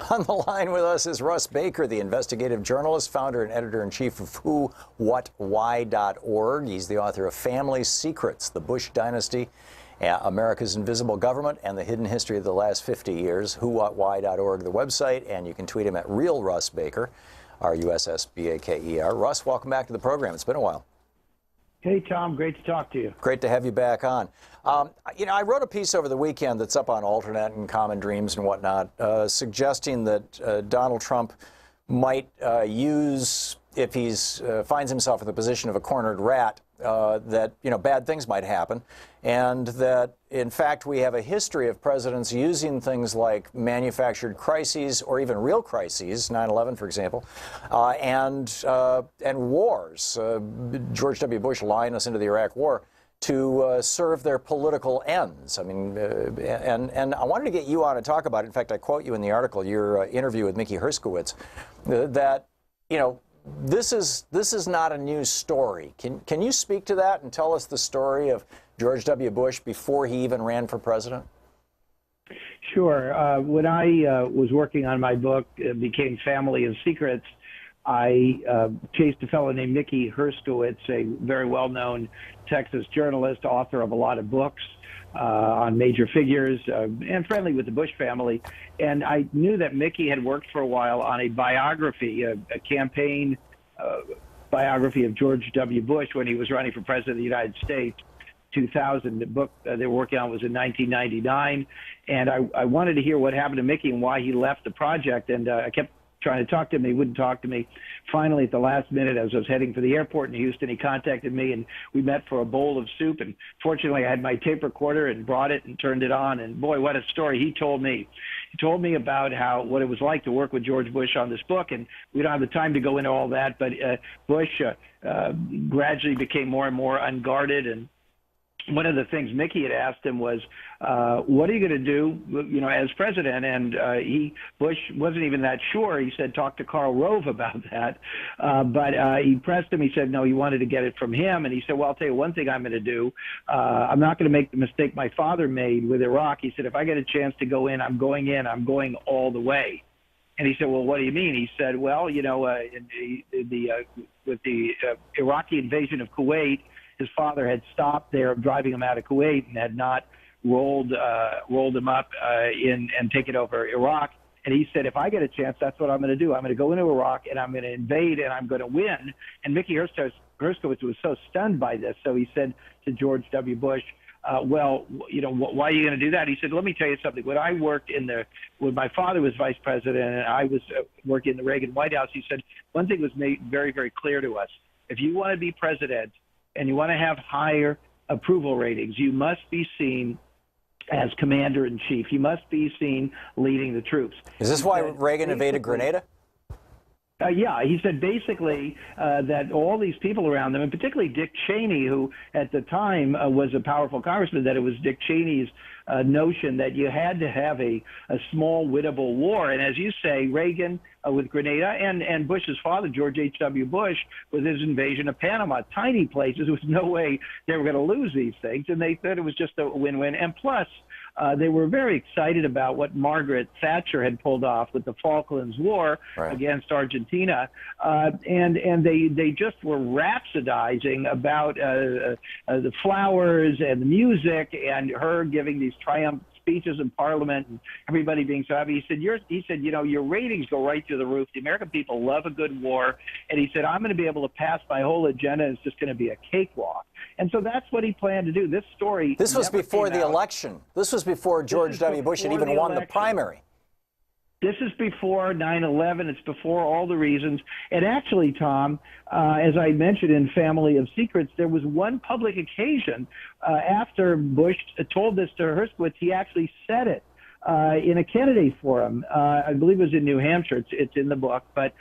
On the line with us is Russ Baker, the investigative journalist, founder and editor-in-chief of WhoWhatWhy.org. He's the author of Family Secrets, The Bush Dynasty, America's Invisible Government, and the Hidden History of the Last 50 Years. WhoWhatWhy.org, the website, and you can tweet him at Real Russ Baker, RussBaker. Russ, welcome back to the program. It's been a while. Hey, Tom. Great to talk to you. Great to have you back on. I wrote a piece over the weekend that's up on Alternet and Common Dreams and whatnot, suggesting that Donald Trump might use, if he finds himself in the position of a cornered rat, that bad things might happen, and that in fact we have a history of presidents using things like manufactured crises or even real crises, 9/11 for example, and wars. George W. Bush lying us into the Iraq War to serve their political ends. I mean, and I wanted to get you on to talk about it. In fact, I quote you in the article, your interview with Mickey Herskowitz, that this is not a new story. Can you speak to that and tell us the story of George W. Bush before he even ran for president? Sure. When I was working on my book, it became Family of Secrets, I chased a fellow named Mickey Herskowitz, a very well-known Texas journalist, author of a lot of books on major figures, and friendly with the Bush family. And I knew that Mickey had worked for a while on a biography, a campaign biography of George W. Bush when he was running for president of the United States. 2000. The book they were working on was in 1999, and I wanted to hear what happened to Mickey and why he left the project. And I kept trying to talk to him. He wouldn't talk to me. Finally, at the last minute, as I was heading for the airport in Houston, he contacted me, and we met for a bowl of soup. And fortunately, I had my tape recorder and brought it and turned it on. And boy, what a story he told me. He told me about what it was like to work with George Bush on this book. And we don't have the time to go into all that, but Bush gradually became more and more unguarded. And one of the things Mickey had asked him was, what are you going to do, as president? And Bush wasn't even that sure. He said, talk to Karl Rove about that. But he pressed him. He said, no, he wanted to get it from him. And he said, well, I'll tell you one thing I'm going to do. I'm not going to make the mistake my father made with Iraq. He said, if I get a chance to go in, I'm going all the way. And he said, well, what do you mean? He said, well, with the Iraqi invasion of Kuwait, his father had stopped there driving him out of Kuwait and had not rolled him up and taken over Iraq. And he said, if I get a chance, that's what I'm going to do. I'm going to go into Iraq and I'm going to invade and I'm going to win. And Mickey Herskowitz was so stunned by this. So he said to George W. Bush, well, why are you going to do that? He said, let me tell you something. When I worked when my father was vice president and I was working in the Reagan White House, he said, one thing was made very, very clear to us. If you want to be president, and you want to have higher approval ratings, you must be seen as commander-in-chief. You must be seen leading the troops. Is this why Reagan invaded Grenada? Yeah, he said basically that all these people around them, and particularly Dick Cheney, who at the time was a powerful congressman, that it was Dick Cheney's notion that you had to have a small, winnable war. And as you say, Reagan with Grenada and Bush's father, George H.W. Bush, with his invasion of Panama, tiny places, there was no way they were going to lose these things. And they thought it was just a win-win. And plus, they were very excited about what Margaret Thatcher had pulled off with the Falklands War against Argentina, and they just were rhapsodizing about the flowers and the music and her giving these triumph speeches in Parliament and everybody being so happy. He said, your ratings go right through the roof. The American people love a good war, and he said, I'm going to be able to pass my whole agenda. It's just going to be a cakewalk. And so that's what he planned to do. This story. This was before the election. This was before George W. Bush had even won the primary. This is before 9/11. It's before all the reasons. And actually, Tom, as I mentioned in Family of Secrets, there was one public occasion after Bush told this to Herskowitz, he actually said it in a Kennedy forum. I believe it was in New Hampshire. It's in the book. But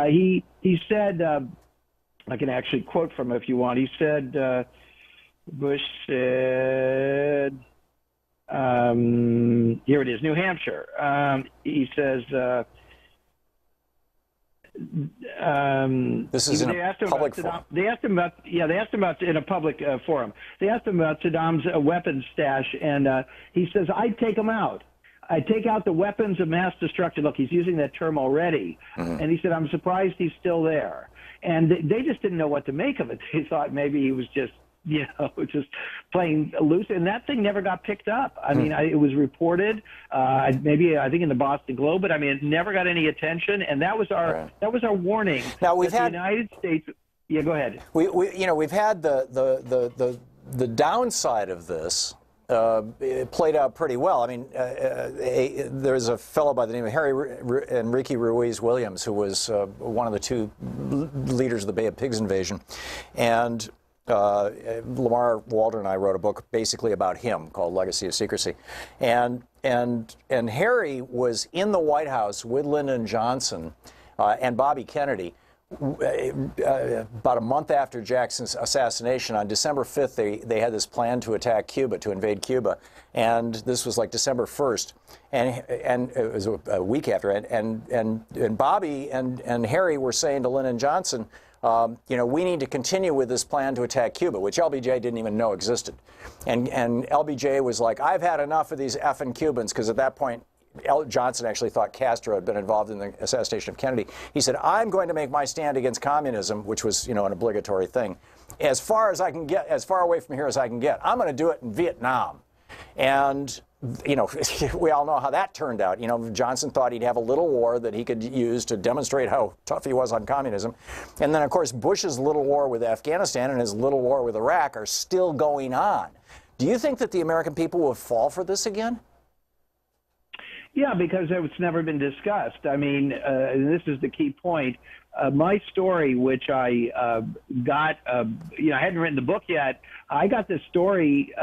he said, I can actually quote from it if you want. He said, Bush said, here it is, New Hampshire. He says, this is in a public forum. They asked him about in a public forum. They asked him about Saddam's weapons stash, and he says, I'd take them out. I take out the weapons of mass destruction. Look, he's using that term already. And he said, I'm surprised he's still there. And they just didn't know what to make of it. They thought maybe he was just, just playing loose. And that thing never got picked up. I mean, it was reported, I think in the Boston Globe, but I mean, it never got any attention. And that was our warning. Now we've had the United States. Yeah, go ahead. We've had the downside of this. It played out pretty well. I mean, there's a fellow by the name of Enrique Ruiz Williams, who was one of the two leaders of the Bay of Pigs invasion, and Lamar Walter and I wrote a book basically about him called Legacy of Secrecy, and Harry was in the White House with Lyndon Johnson and Bobby Kennedy. About a month after Jackson's assassination, on December 5th, they had this plan to attack Cuba, to invade Cuba, and this was like December 1st, and it was a week after, and Bobby and Harry were saying to Lyndon Johnson, we need to continue with this plan to attack Cuba, which LBJ didn't even know existed, and LBJ was like, I've had enough of these effing Cubans, because at that point Johnson actually thought Castro had been involved in the assassination of Kennedy. He said, I'm going to make my stand against communism, which was, an obligatory thing, as far as I can get, as far away from here as I can get. I'm going to do it in Vietnam. And, we all know how that turned out. Johnson thought he'd have a little war that he could use to demonstrate how tough he was on communism. And then, of course, Bush's little war with Afghanistan and his little war with Iraq are still going on. Do you think that the American people will fall for this again? Yeah, because it's never been discussed. I mean, this is the key point. My story, which I got, I hadn't written the book yet. I got this story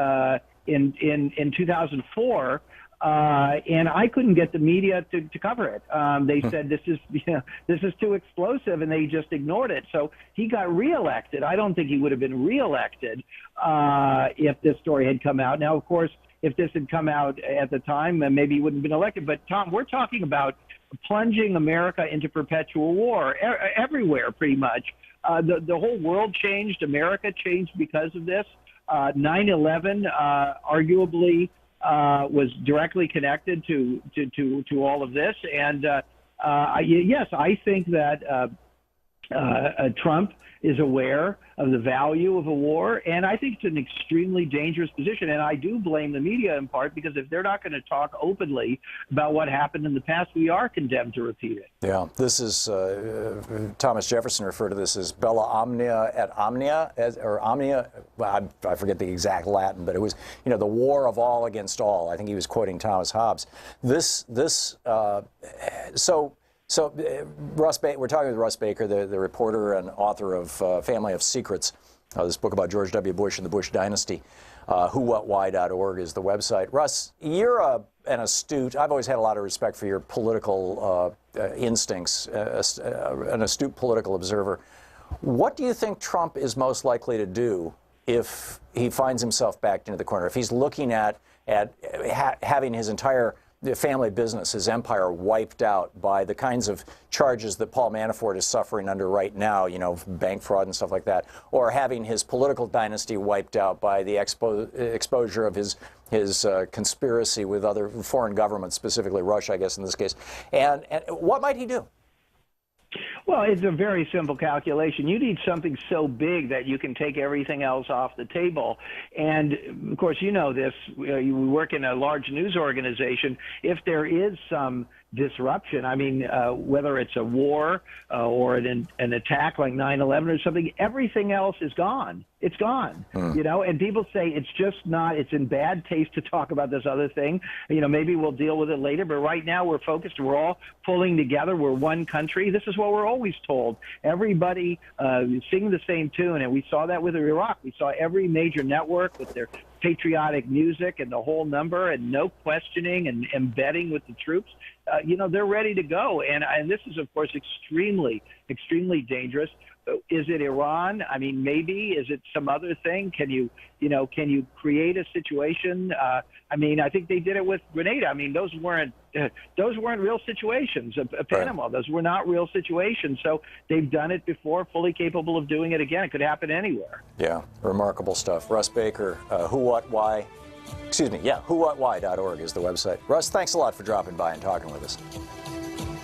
in 2004, and I couldn't get the media to cover it. They said this is too explosive, and they just ignored it. So he got reelected. I don't think he would have been reelected if this story had come out. Now, of course, if this had come out at the time, then maybe he wouldn't have been elected. But, Tom, we're talking about plunging America into perpetual war everywhere, pretty much. The whole world changed. America changed because of this. 9/11 arguably was directly connected to all of this. And, yes, I think that Trump is aware of the value of a war, and I think it's an extremely dangerous position. And I do blame the media in part, because if they're not going to talk openly about what happened in the past, we are condemned to repeat it. Yeah, this is, Thomas Jefferson referred to this as bella omnia et omnia, or omnia, well, I forget the exact Latin, but it was, the war of all against all. I think he was quoting Thomas Hobbes. So, Russ Baker, we're talking with Russ Baker, the reporter and author of Family of Secrets, this book about George W. Bush and the Bush dynasty. whowhatwhy.org is the website. Russ, you're an astute, I've always had a lot of respect for your political instincts, an astute political observer. What do you think Trump is most likely to do if he finds himself backed into the corner, if he's looking at having his entire family business, his empire, wiped out by the kinds of charges that Paul Manafort is suffering under right now, bank fraud and stuff like that, or having his political dynasty wiped out by the exposure of his conspiracy with other foreign governments, specifically Russia, I guess, in this case. And what might he do? Well, it's a very simple calculation. You need something so big that you can take everything else off the table. And, of course, you know this. You work in a large news organization. If there is some disruption, I mean, whether it's a war or an attack like 9/11 or something, everything else is gone. It's gone, and people say it's just not, it's in bad taste to talk about this other thing. Maybe we'll deal with it later, but right now we're focused. We're all pulling together. We're one country. This is what we're always told. Everybody sing the same tune, and we saw that with Iraq. We saw every major network with their patriotic music and the whole number and no questioning and embedding with the troops. They're ready to go. And this is, of course, extremely, extremely dangerous. Is it Iran? I mean, maybe. Is it some other thing? Can you create a situation? I mean, I think they did it with Grenada. I mean, those weren't real situations. Panama, right. Those were not real situations. So they've done it before, fully capable of doing it again. It could happen anywhere. Yeah, remarkable stuff. Russ Baker, Who, What, Why. Excuse me, yeah, whowhatwhy.org is the website. Russ, thanks a lot for dropping by and talking with us.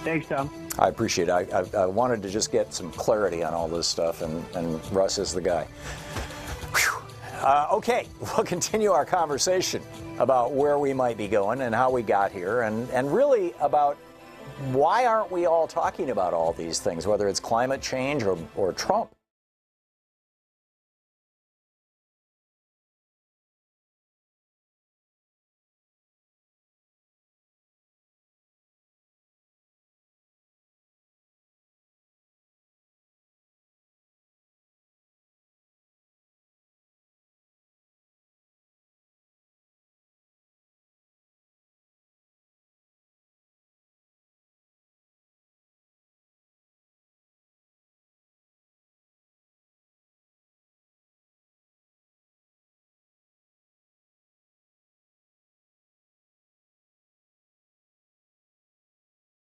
Thanks, Tom. I appreciate it. I wanted to just get some clarity on all this stuff, and Russ is the guy. Okay, we'll continue our conversation about where we might be going and how we got here, and really about why aren't we all talking about all these things, whether it's climate change or Trump.